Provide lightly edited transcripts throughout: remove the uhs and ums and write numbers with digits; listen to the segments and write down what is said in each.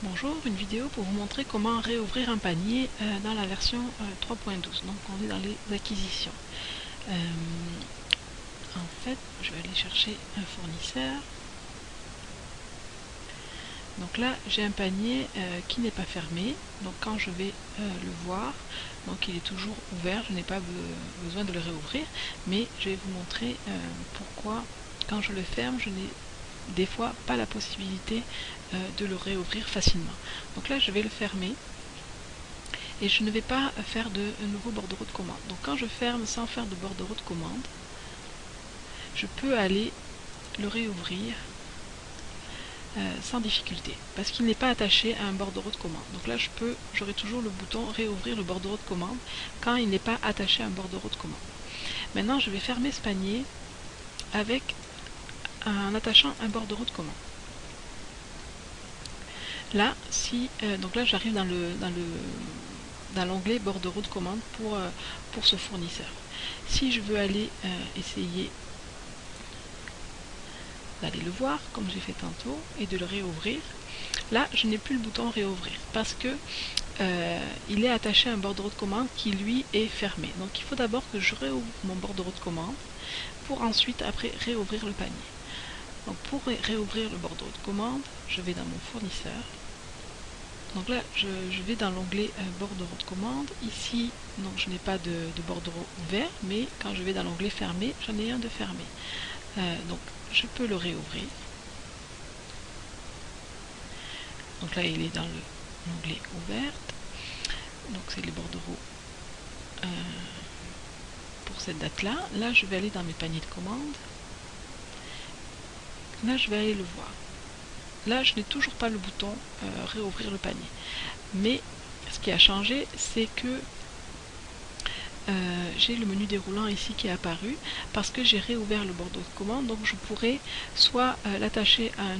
Bonjour, une vidéo pour vous montrer comment réouvrir un panier dans la version 3.12. Donc on est dans les acquisitions. En fait, je vais aller chercher un fournisseur. Donc là, j'ai un panier qui n'est pas fermé. Donc quand je vais le voir, donc il est toujours ouvert, je n'ai pas besoin de le réouvrir. Mais je vais vous montrer pourquoi quand je le ferme, je n'ai des fois pas la possibilité de le réouvrir facilement. Donc là je vais le fermer et je ne vais pas faire de nouveau bordereau de commande. Donc quand je ferme sans faire de bordereau de commande, je peux aller le réouvrir sans difficulté parce qu'il n'est pas attaché à un bordereau de commande. Donc là j'aurai toujours le bouton réouvrir le bordereau de commande quand il n'est pas attaché à un bordereau de commande. Maintenant je vais fermer ce panier en attachant un bordereau de commande. Là, donc là j'arrive dans l'onglet bordereau de commande pour ce fournisseur. Si je veux aller essayer d'aller le voir, comme j'ai fait tantôt, et de le réouvrir, là je n'ai plus le bouton réouvrir parce que il est attaché à un bordereau de commande qui lui est fermé. Donc il faut d'abord que je réouvre mon bordereau de commande pour ensuite après réouvrir le panier. Donc pour réouvrir le bordereau de commande, je vais dans mon fournisseur. Donc là, je vais dans l'onglet bordereau de commande. Ici, donc je n'ai pas de bordereau ouvert, mais quand je vais dans l'onglet fermé, j'en ai un de fermé. Donc je peux le réouvrir. Donc là, il est dans l'onglet ouverte. Donc c'est les bordereaux pour cette date-là. Là, je vais aller dans mes paniers de commande. Là, je vais aller le voir. Là, je n'ai toujours pas le bouton réouvrir le panier. Mais ce qui a changé, c'est que j'ai le menu déroulant ici qui est apparu parce que j'ai réouvert le bordereau de commande. Donc je pourrais soit l'attacher à un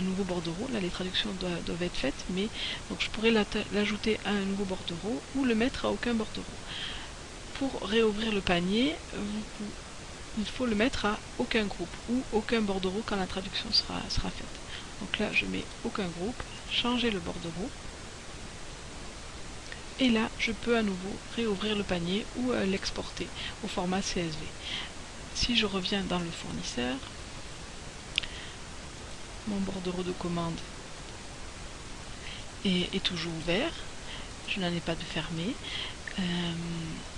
nouveau bordereau. Là, les traductions doivent être faites, mais donc je pourrais l'ajouter à un nouveau bordereau ou le mettre à aucun bordereau. Pour réouvrir le panier, il faut le mettre à aucun groupe ou aucun bordereau quand la traduction sera faite. Donc là, je mets aucun groupe, changer le bordereau. Et là, je peux à nouveau réouvrir le panier ou l'exporter au format CSV. Si je reviens dans le fournisseur, mon bordereau de commande est toujours ouvert. Je n'en ai pas de fermé.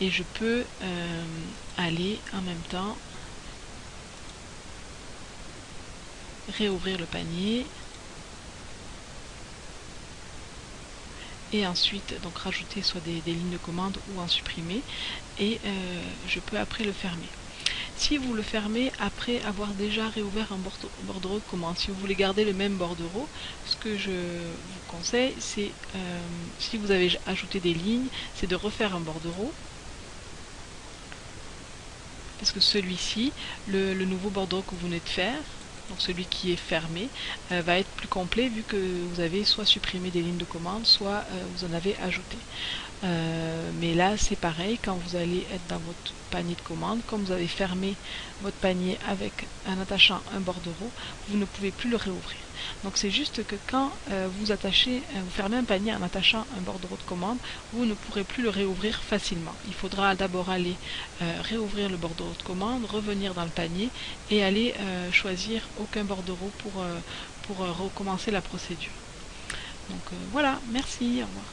Et je peux aller en même temps réouvrir le panier et ensuite donc rajouter soit des lignes de commande ou en supprimer et je peux après le fermer. Si vous le fermez après avoir déjà réouvert un bordereau de commande, si vous voulez garder le même bordereau, ce que je vous conseille, c'est si vous avez ajouté des lignes, c'est de refaire un bordereau. Parce que celui-ci, le nouveau bordereau que vous venez de faire, donc celui qui est fermé, va être plus complet vu que vous avez soit supprimé des lignes de commande, soit vous en avez ajouté. Mais là c'est pareil, quand vous allez être dans votre panier de commande, comme vous avez fermé votre panier en attachant un bordereau, vous ne pouvez plus le réouvrir. Donc c'est juste que quand vous fermez un panier en attachant un bordereau de commande, vous ne pourrez plus le réouvrir facilement. Il faudra d'abord aller réouvrir le bordereau de commande, revenir dans le panier et aller choisir aucun bordereau pour recommencer la procédure. Donc voilà, merci, au revoir.